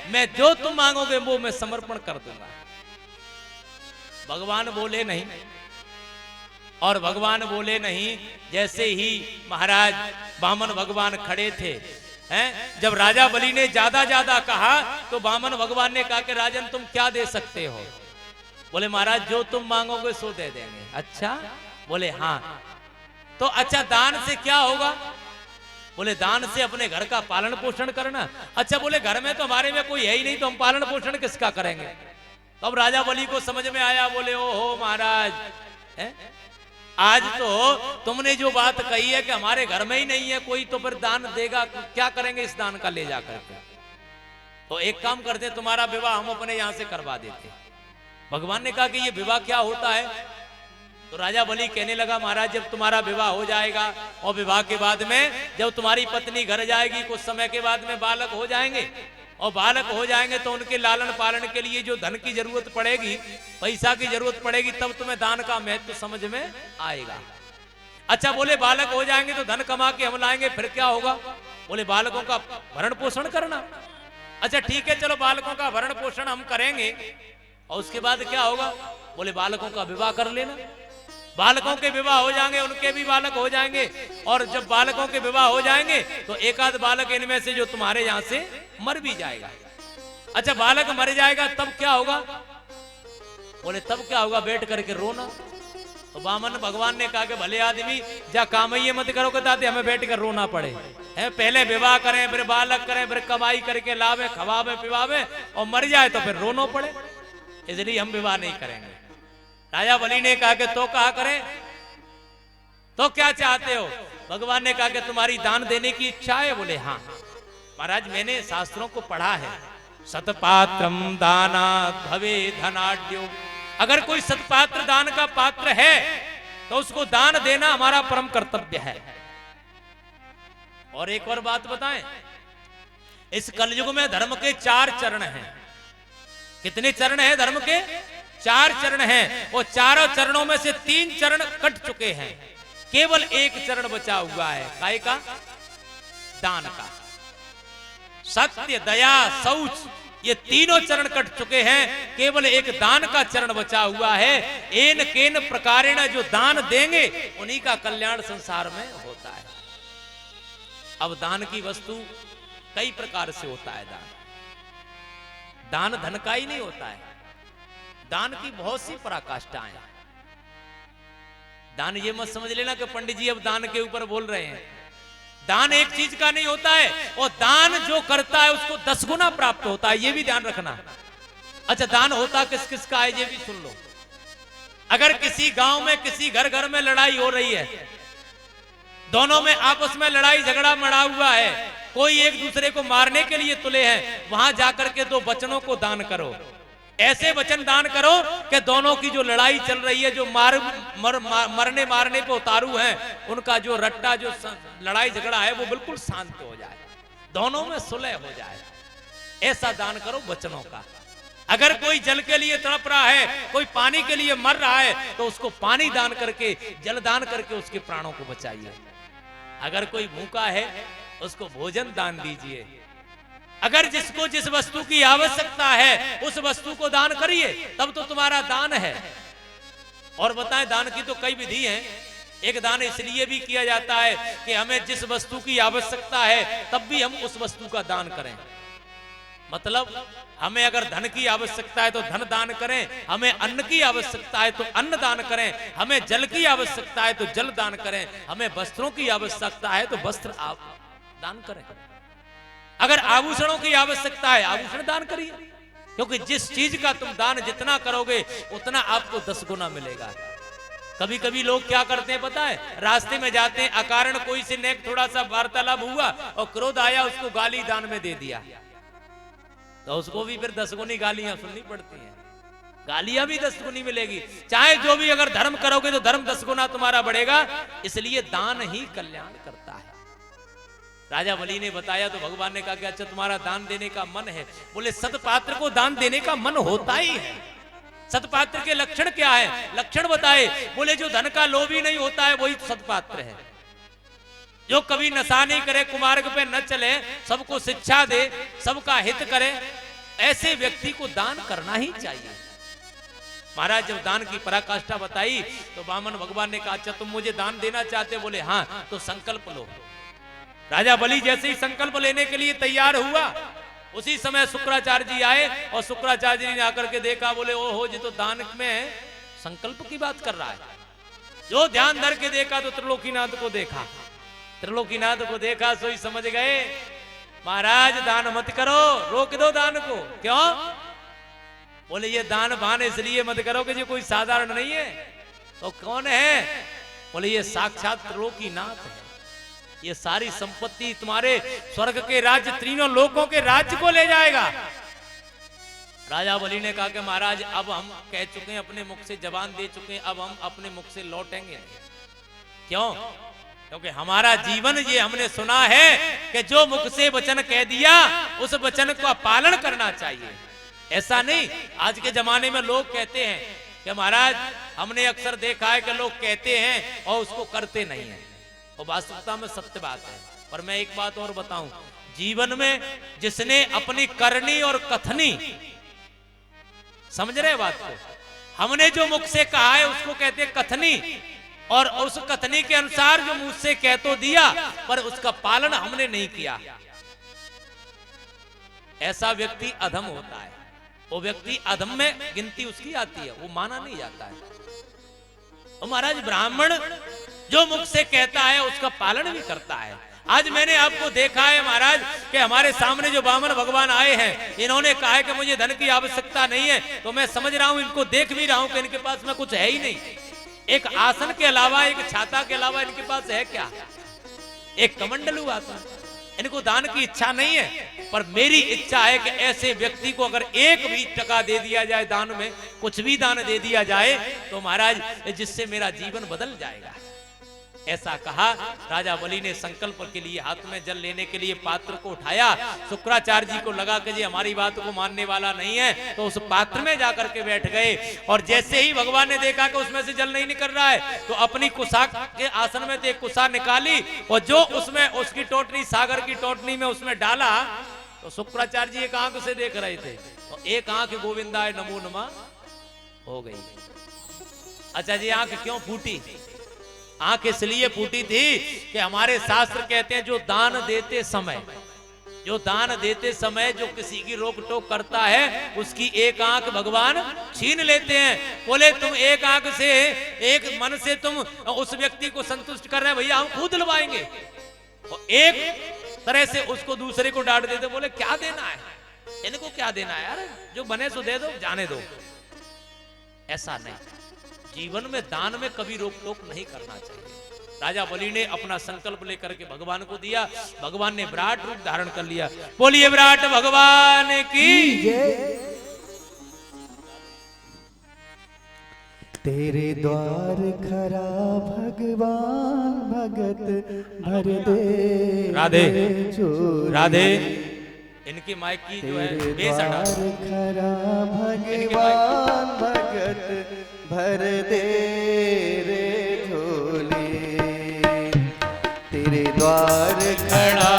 मैं जो तुम मांगोगे वो मैं समर्पण कर दूंगा। भगवान बोले नहीं, और भगवान बोले नहीं जैसे ही महाराज वामन भगवान खड़े थे, हैं, जब राजा बलि ने ज्यादा ज्यादा कहा तो वामन भगवान ने कहा कि राजन तुम क्या दे सकते हो? बोले महाराज जो तुम मांगोगे सो दे देंगे। अच्छा? बोले हाँ। तो अच्छा दान से क्या होगा? बोले दान से अपने घर का पालन पोषण करना। अच्छा, बोले घर में तो हमारे में कोई है ही नहीं, तो हम पालन पोषण किसका करेंगे? तब राजा बलि को समझ में आया, बोले ओहो महाराज, आज तो तुमने जो बात कही है कि हमारे घर में ही नहीं है कोई, तो फिर दान देगा क्या करेंगे इस दान का ले जा करके? तो एक काम करते, तुम्हारा विवाह हम अपने यहां से करवा देते। भगवान ने कहा कि ये विवाह क्या होता है? तो राजा बलि कहने लगा महाराज जब तुम्हारा विवाह हो जाएगा और विवाह के बाद में जब तुम्हारी पत्नी घर जाएगी, कुछ समय के बाद में बालक हो जाएंगे, और बालक हो जाएंगे तो उनके लालन पालन के लिए जो धन की जरूरत पड़ेगी, पैसा की जरूरत पड़ेगी, तब तुम्हें दान का महत्व समझ में आएगा। अच्छा, बोले बालक हो जाएंगे तो धन कमा के हम लाएंगे, फिर क्या होगा? बोले बालकों का भरण पोषण करना। अच्छा ठीक है, चलो बालकों का भरण पोषण हम करेंगे, और उसके बाद क्या होगा? बोले बालकों का विवाह कर लेना। बालकों के विवाह हो जाएंगे, उनके भी बालक हो जाएंगे, और जब बालकों के विवाह हो जाएंगे तो एक आध बालक इनमें से जो तुम्हारे यहां से मर भी जाएगा। अच्छा, बालक मर जाएगा तब क्या होगा? बोले तब क्या होगा? बैठ करके रोना। तो वामन भगवान ने कहा कि भले आदमी जा काम ये मत करो कि ताते हमें बैठ कर रोना पड़े, है पहले विवाह करें, फिर बालक करें, फिर कमाई करके लावे, खवावे, पिवावे, और मर जाए तो फिर रोना पड़े, इसलिए हम विवाह नहीं करेंगे। राजा बलि ने कहा कि तो कहा करें, तो क्या चाहते हो? भगवान ने कहा कि तुम्हारी दान देने की इच्छा है? बोले हाँ। महाराज मैंने शास्त्रों को पढ़ा है, सतपात्रम दानात् भवे धनाढ्यो, अगर कोई सतपात्र दान का पात्र है तो उसको दान देना हमारा परम कर्तव्य है। और एक और बात बताएं, इस कलयुग में धर्म के 4 चरण हैं। कितने चरण हैं धर्म के? 4 चरण हैं, और चारों चरणों में से 3 चरण कट चुके हैं, केवल एक चरण बचा हुआ है, काय का? दान का। सत्य, दया, शौच, ये तीनों चरण कट चुके हैं, केवल एक दान का चरण बचा हुआ है। एन केन प्रकारेण, जो दान देंगे उन्हीं का कल्याण संसार में होता है। अब दान की वस्तु कई प्रकार से होता है। दान धन का ही नहीं होता है, दान की बहुत सी पराकाष्ठाएं। दान ये मत समझ लेना कि पंडित जी अब दान के ऊपर बोल रहे हैं। दान एक चीज का नहीं होता है, और दान जो करता है उसको 10 गुना प्राप्त होता है, ये भी ध्यान रखना। अच्छा, दान होता किस किस का है ये भी सुन लो। अगर किसी गांव में किसी घर घर में लड़ाई हो रही है, दोनों में आपस में लड़ाई झगड़ा मड़ा हुआ है, कोई एक दूसरे को मारने के लिए तुले हैं, वहां जाकर के 2 वचनों को दान करो। ऐसे वचन दान करो कि दोनों की जो लड़ाई चल रही है, जो मरने मारने पे उतारू हैं, उनका जो रट्टा, जो लड़ाई झगड़ा है वो बिल्कुल शांत हो जाए, दोनों में सुलह हो जाए। ऐसा दान करो वचनों का। अगर कोई जल के लिए तड़प रहा है, कोई पानी के लिए मर रहा है, तो उसको पानी दान करके, जल दान करके उसके प्राणों को बचाइए। अगर कोई भूखा है उसको भोजन दान दीजिए। अगर जिसको जिस वस्तु की आवश्यकता है उस वस्तु को दान करिए, तब तो तुम्हारा दान है। और बताएं, दान की तो कई विधि हैं। एक दान इसलिए भी किया जाता है कि हमें जिस वस्तु की आवश्यकता है तब भी हम उस वस्तु का दान करें। मतलब हमें अगर धन की आवश्यकता है तो धन दान करें, हमें अन्न की आवश्यकता है तो अन्न दान करें, हमें जल की आवश्यकता है तो जल दान करें, हमें वस्त्रों की आवश्यकता है तो वस्त्र दान करें। अगर आभूषणों की आवश्यकता है, आभूषण दान करिए, क्योंकि जिस चीज का तुम दान जितना करोगे उतना आपको 10 गुना मिलेगा। कभी कभी लोग क्या करते हैं पता है, रास्ते में जाते हैं, अकारण कोई से नेक थोड़ा सा वार्तालाप हुआ और क्रोध आया, उसको गाली दान में दे दिया, तो उसको भी फिर 10 गुनी गालियां सुननी पड़ती हैं। गालियां भी 10 गुनी मिलेगी। चाहे जो भी अगर धर्म करोगे तो धर्म 10 गुना तुम्हारा बढ़ेगा। इसलिए दान ही कल्याण करता है। राजा बलि ने बताया तो भगवान ने कहा कि अच्छा तुम्हारा दान देने का मन है। बोले सतपात्र को दान देने का मन होता ही है। सतपात्र के लक्षण क्या है, लक्षण बताए। बोले जो धन का लोभी नहीं होता है वही सतपात्र है। जो कभी नशा नहीं करे, कुमार्ग पे न चले, सबको शिक्षा दे, सबका हित करे, ऐसे व्यक्ति को दान करना ही चाहिए। महाराज जब दान की पराकाष्ठा बताई तो वामन भगवान ने कहा, अच्छा तुम मुझे दान देना चाहते? बोले हाँ, तो संकल्प लो। राजा बलि जैसे ही संकल्प लेने के लिए तैयार हुआ, उसी समय शुक्राचार्य जी आए और शुक्राचार्य जी ने आकर के देखा, बोले ओहो जी तो दान में संकल्प की बात कर रहा है। जो ध्यान धर के देखा तो त्रिलोकीनाथ को देखा, त्रिलोकीनाथ को देखा, सोई समझ गए महाराज दान मत करो, रोक दो दान को। क्यों? बोले ये दान बान इसलिए मत करो कि ये कोई साधारण नहीं है। तो कौन है? बोले ये साक्षात त्रिलोकीनाथ है, ये सारी संपत्ति तुम्हारे स्वर्ग के राज्य, तीनों लोकों के राज्य को ले जाएगा। राजा बलि ने कहा कि महाराज अब हम कह चुके हैं, अपने मुख से जबान दे चुके हैं, अब हम अपने मुख से लौटेंगे नहीं। क्यों? क्योंकि हमारा जीवन ये हमने सुना है कि जो मुख से वचन कह दिया उस वचन का पालन करना चाहिए। ऐसा नहीं, आज के जमाने में लोग कहते हैं कि महाराज हमने अक्सर देखा है कि लोग कहते हैं और उसको करते नहीं है, और वास्तविकता में सत्य बात है। पर मैं एक बात और बताऊं, जीवन में जिसने अपनी करनी और कथनी, समझ रहे बात को, हमने जो मुख से कहा है उसको कहते हैं कथनी, और उस कथनी के अनुसार जो मुझ से कह तो दिया पर उसका पालन हमने नहीं किया, ऐसा व्यक्ति अधम होता है। वो व्यक्ति अधम में गिनती उसकी आती है, वो माना नहीं जाता है। और महाराज ब्राह्मण जो मुख से कहता है उसका पालन भी करता है। आज मैंने आपको देखा है महाराज कि हमारे सामने जो वामन भगवान आए हैं, इन्होंने कहा है कि मुझे धन की आवश्यकता नहीं है, तो मैं समझ रहा हूं, इनको देख भी रहा हूं कि इनके पास में कुछ है ही नहीं। एक आसन के अलावा, एक छाता के अलावा इनके पास है क्या? एक कमंडलू आसन। इनको दान की इच्छा नहीं है, पर मेरी इच्छा है कि ऐसे व्यक्ति को अगर एक भी टका दे दिया जाए दान में, कुछ भी दान दे दिया जाए तो महाराज जिससे मेरा जीवन बदल जाएगा। ऐसा कहा। राजा बलि ने संकल्प के लिए हाथ में जल लेने के लिए पात्र को उठाया। शुक्राचार्य जी को लगा कि ये हमारी बात को मानने वाला नहीं है, तो उस पात्र में जाकर के बैठ गए। और जैसे ही भगवान ने देखा कि उसमें से जल नहीं निकल रहा है, तो अपनी कुसा के आसन में से एक कुसा निकाली और जो उसमें उसकी टोटनी, सागर की टोटनी में उसमें डाला। तो शुक्राचार्य जी एक आंख से देख रहे थे, तो एक आंख गोविंदाय नमो नमः हो गई। अच्छा जी, आंख क्यों फूटी? आंख इसलिए फूटी थी कि हमारे शास्त्र कहते हैं जो दान देते समय जो किसी की रोक टोक करता है उसकी एक आंख भगवान छीन लेते हैं। बोले तुम एक आंख से, एक मन से तुम उस व्यक्ति को संतुष्ट कर रहे हैं, भैया हम खुद दिलवाएंगे, और एक तरह से उसको दूसरे को डांट देते। बोले क्या देना है इनको, क्या देना है यार, जो बने सो दे दो, जाने दो। ऐसा नहीं, जीवन में दान में कभी रोक टोक नहीं करना चाहिए। राजा बलि ने अपना संकल्प लेकर के भगवान को दिया। भगवान ने विराट रूप धारण कर लिया। बोलिए विराट भगवान की जय। तेरे द्वार खरा भगवान भगत भर दे। राधे राधे। इनकी माइक की जो है बेस हटा। खरा भगवान भगत भर दे रे झोली। तेरे द्वार खड़ा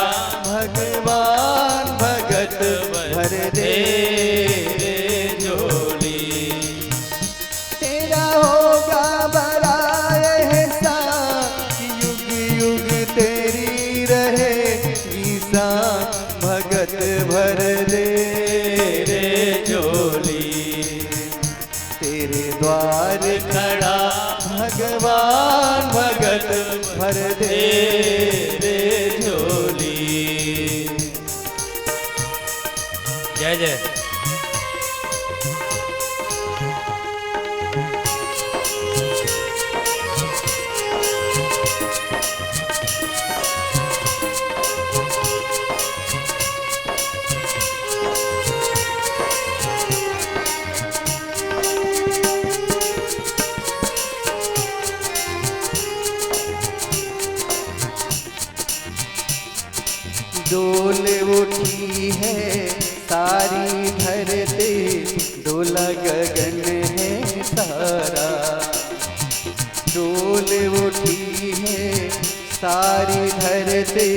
भगवान भगत भर दे रे झोली। तेरा होगा बड़ा एहसान, युग युग तेरी रहे ईसा भगत भर दे रे झोली। तेरे द्वार खड़ा भगवान भगत भर दे रे झोली। जय जय। डोल उठी है सारी धरती, डोला गगन है सारा। डोल उठी है सारी धरती,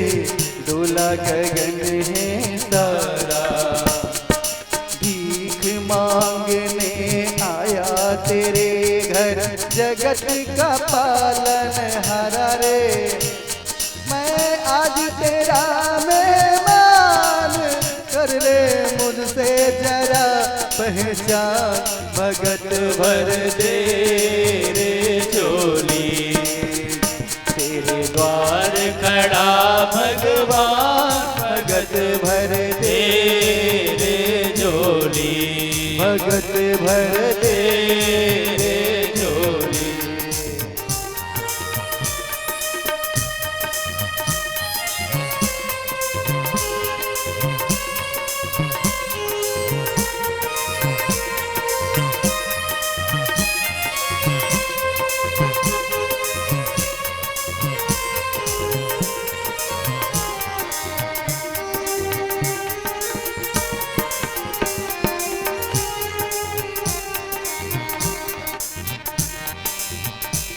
डोला गगन है सारा। जगत का पालन हारा रे। मैं आज तेरा मेहमान, कर ले मुझसे जरा पहचान। भगत भर दे रे झोली, तेरे द्वार खड़ा भगवान। भगत भर दे रे झोली, भगत भर दे रे झोली।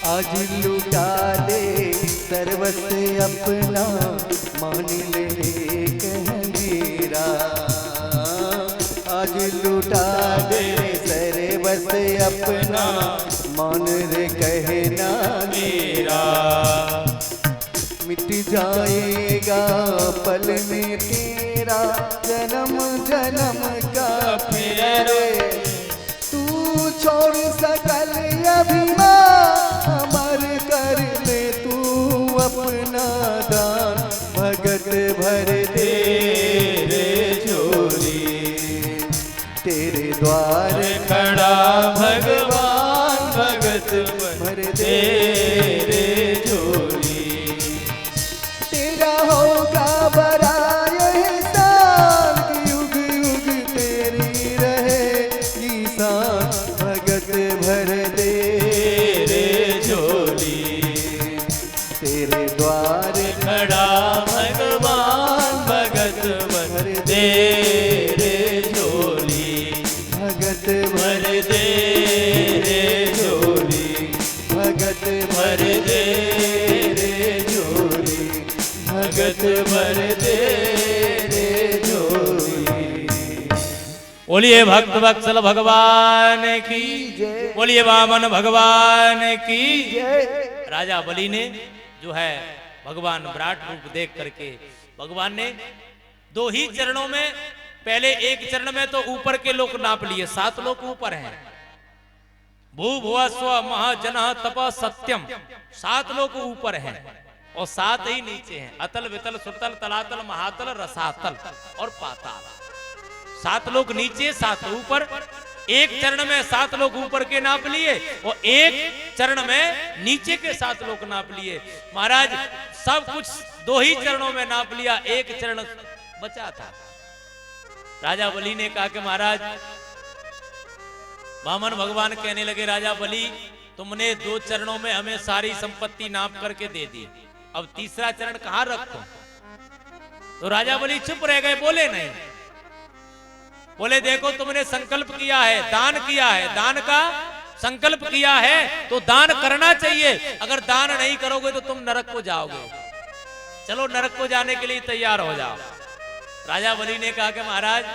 आज लुटा दे सर्वस्व अपना, मान ले रे कहवीरा। आज लुटा दे सर्वस्व अपना, मान रे कहना मेरा। मिट जाएगा पल में तेरा जन्म जन्म का फेर। तू छोड़ सकल अभिमान, अमर कर ले तू अपना दान। भगत भर दे रे झोली, तेरे द्वार खड़ा भगवान। भगत भर दे रे झोली, तेरा होगा बड़ा एहसान, युग युग तेरी रहे निशान। भगत भर दे रे झोली, तेरे द्वार खड़ा भगवान। भगत भर दे रे झोली, भगत भर दे रे झोली, भगत भर दे रे झोली, भगत भर दे रे झोली। बोलिए भक्त वत्सल भगवान की जय, बोलिए वामन भगवान की जय। राजा बलि ने जो है भगवान विराट रूप देख करके, भगवान ने दो ही चरणों में, पहले एक चरण में तो ऊपर के लोग नाप लिए, 7 लोग ऊपर हैं। भू भुआ स्व महाजन तप सत्यम, 7 लोग ऊपर हैं और 7 ही नीचे हैं। अतल वितल सुतल तलातल महातल रसातल और पाताल। 7 लोग नीचे 7 ऊपर। एक चरण में 7 लोग ऊपर के नाप लिए और एक चरण में नीचे के 7 लोग नाप लिए। महाराज सब कुछ 2 ही चरणों में नाप लिया, एक चरण बचा था। राजा बलि ने कहा कि महाराज, वामन भगवान कहने लगे, राजा बलि तुमने 2 चरणों में हमें सारी संपत्ति नाप करके दे दी, अब तीसरा चरण कहां रखो? तो राजा बलि चुप रह गए, बोले नहीं। बोले देखो तुमने संकल्प किया है, दान किया है, दान का संकल्प किया है तो दान करना चाहिए। अगर दान नहीं करोगे तो तुम नरक को जाओगे। चलो नरक को जाने के लिए तैयार हो जाओ। राजा बलि ने कहा कि महाराज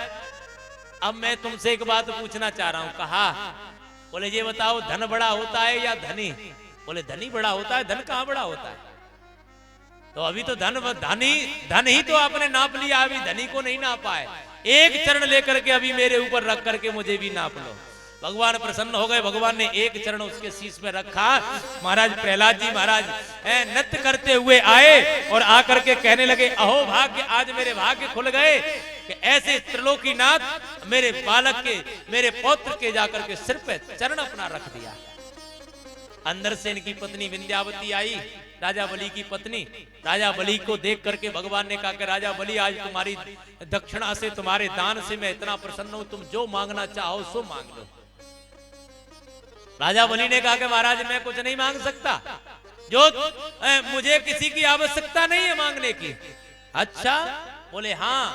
अब मैं तुमसे एक बात पूछना चाह रहा हूं। कहा, बोले ये बताओ धन बड़ा होता है या धनी? बोले धनी बड़ा होता है। धन कहां बड़ा होता है? तो अभी तो धन ही तो आपने नाप लिया, अभी धनी को नहीं नापा है। एक चरण लेकर के अभी मेरे ऊपर रख करके मुझे भी नाप लो। भगवान प्रसन्न हो गए। भगवान ने एक चरण उसके शीश में रखा। महाराज प्रहलाद जी महाराज नृत्य करते हुए आए और आकर के कहने लगे, अहो भाग्य, आज मेरे भाग्य खुल गए कि ऐसे त्रिलोकीनाथ मेरे बालक के, मेरे पौत्र के जाकर के सिर पे चरण अपना रख दिया। अंदर से इनकी पत्नी विंध्यावती आई, राजा बलि की पत्नी। राजा बलि को देख करके भगवान ने कहा कि राजा बलि, आज तुम्हारी दक्षिणा से, तुम्हारे दान से मैं इतना प्रसन्न हूं, तुम जो मांगना चाहो सो मांग लो। राजा बलि ने कहा कि महाराज मैं कुछ नहीं मांग सकता, जो मुझे किसी की आवश्यकता नहीं है मांगने की। अच्छा, बोले हाँ।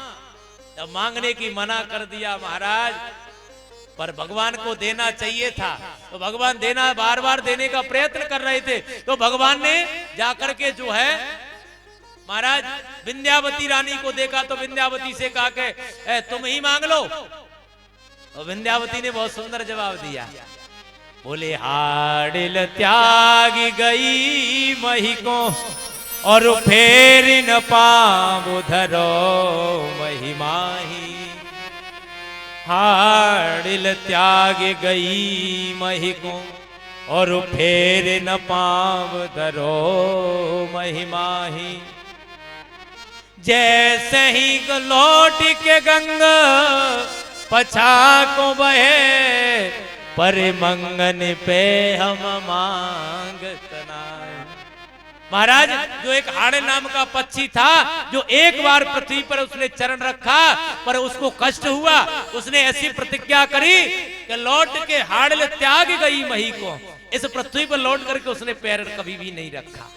जब मांगने की मना कर दिया महाराज, पर भगवान को देना चाहिए था, तो भगवान देना, बार बार देने का प्रयत्न कर रहे थे। तो भगवान ने जाकर के जो है महाराज विंध्यावती रानी को देखा, तो विंध्यावती से कहा कि तुम ही मांग लो। तो विंध्यावती ने बहुत सुंदर जवाब दिया बोले हाड़िल त्यागी गई मही को और फेर न पाऊं धरो महिमाही। हाड़िल त्याग गई मही को और फेर न पाऊं धरो महिमाही। जैसे ही लौट के गंगा पछा को बहे पर मंगन पे हम मांगतना। महाराज जो एक हाड़े नाम का पक्षी था, जो एक बार पृथ्वी पर उसने चरण रखा पर उसको कष्ट हुआ, उसने ऐसी प्रतिज्ञा करी कि लौट के हाड़े त्याग गई मही को। इस पृथ्वी पर लौट करके उसने पैर कभी भी नहीं रखा।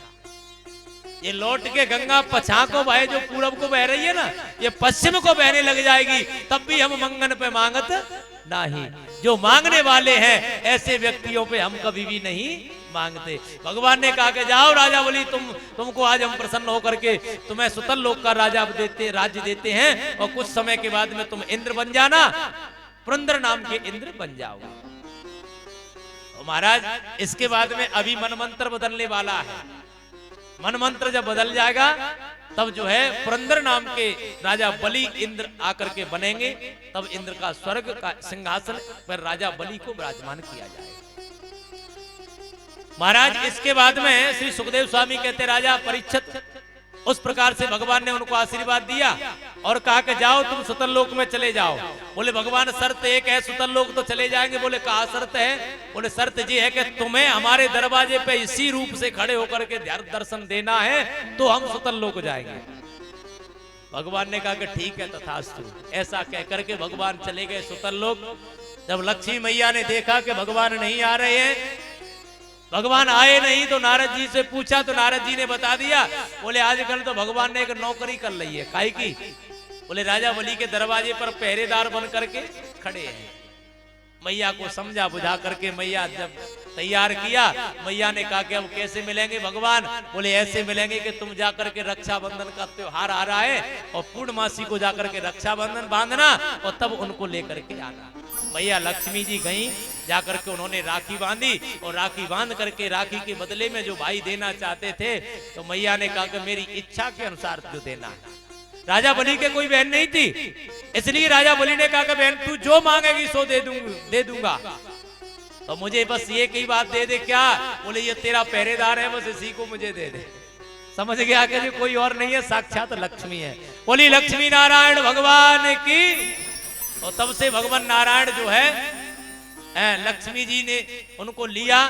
ये लौट के गंगा पछा को बहे, जो पूरब को बह रही है ना, ये पश्चिम को बहने लग जाएगी, तब भी हम मंगन पे मांगत नहीं। जो मांगने वाले हैं ऐसे व्यक्तियों पे हम कभी भी नहीं मांगते। भगवान ने कहा कि जाओ राजा बलि, तुमको आज हम प्रसन्न होकर के तुम्हें सुतल लोक का राज्य देते हैं और कुछ समय के बाद में तुम इंद्र बन जाना, पुरंदर नाम के इंद्र बन जाओ। महाराज इसके बाद में अभी मनमंत्र बदलने वाला है। मनमंत्र जब बदल जाएगा तब जो है पुरंदर नाम के राजा बलि इंद्र आकर के बनेंगे, तब इंद्र का स्वर्ग का सिंहासन पर राजा बलि को विराजमान किया जाएगा। महाराज इसके बाद में श्री सुखदेव स्वामी कहते राजा परीक्षित, उस प्रकार से भगवान ने उनको आशीर्वाद दिया और कहा कि जाओ तुम सुतल लोक में चले जाओ। बोले भगवान शर्त एक है, सुतल लोक तो चले जाएंगे। बोले कहा शर्त है? बोले शर्त ये है कि तुम्हें हमारे दरवाजे पे इसी रूप से खड़े होकर के दर्शन देना है तो हम सुतल लोक जाएंगे। भगवान ने कहा कि ठीक है तथास्तु। ऐसा कह करके भगवान चले गए सुतल लोक। जब लक्ष्मी मैया ने देखा कि भगवान नहीं आ रहे हैं, भगवान आए नहीं, तो नारद जी से पूछा तो नारद जी ने बता दिया। बोले आजकल तो भगवान ने एक नौकरी कर ली है। काहे की? बोले राजा बलि के दरवाजे पर पहरेदार बन करके खड़े हैं। मैया को समझा बुझा करके मैया जब तैयार किया, मैया ने कहा कि अब कैसे मिलेंगे भगवान? बोले ऐसे मिलेंगे कि तुम जाकर के रक्षाबंधन का त्योहार आ रहा है और पूर्णमासी को जाकर के रक्षाबंधन बांधना और तब उनको लेकर के आना। मैया लक्ष्मी जी गईं, जाकर के उन्होंने राखी बांधी और राखी बांध करके राखी के बदले में जो भाई देना चाहते थे तो मैया ने कहा कि मेरी इच्छा के अनुसार जो देना है। राजा बलि के कोई बहन नहीं थी, इसलिए राजा बलि ने कहा कि बहन तू जो मांगेगी सो दे दूंगा, तो मुझे बस ये की बात दे दे। क्या? बोले ये तेरा पहरेदार है, बस इसी को मुझे दे दे। समझ गया कि कोई और नहीं है, साक्षात लक्ष्मी है। बोली लक्ष्मी नारायण भगवान की। और तब से भगवान नारायण जो है लक्ष्मी जी ने उनको लिया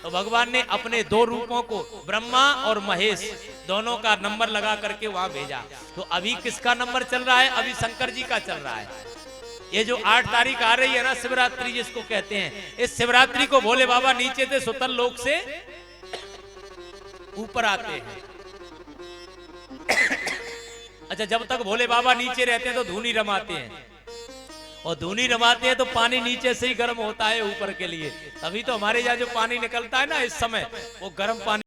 तो भगवान ने अपने दो रूपों को ब्रह्मा और महेश दोनों का नंबर लगा करके वहां भेजा। तो अभी किसका नंबर चल रहा है? अभी शंकर जी का चल रहा है। ये जो 8 तारीख आ रही है ना, शिवरात्रि जिसको कहते हैं, इस शिवरात्रि को भोले बाबा नीचे से सुतल लोक से ऊपर आते हैं। अच्छा, जब तक भोले बाबा नीचे रहते हैं तो धूनी रमाते हैं, और धूनी रमाते हैं तो पानी नीचे से ही गर्म होता है ऊपर के लिए। तभी तो हमारे यहाँ जो पानी निकलता है ना इस समय, वो गर्म पानी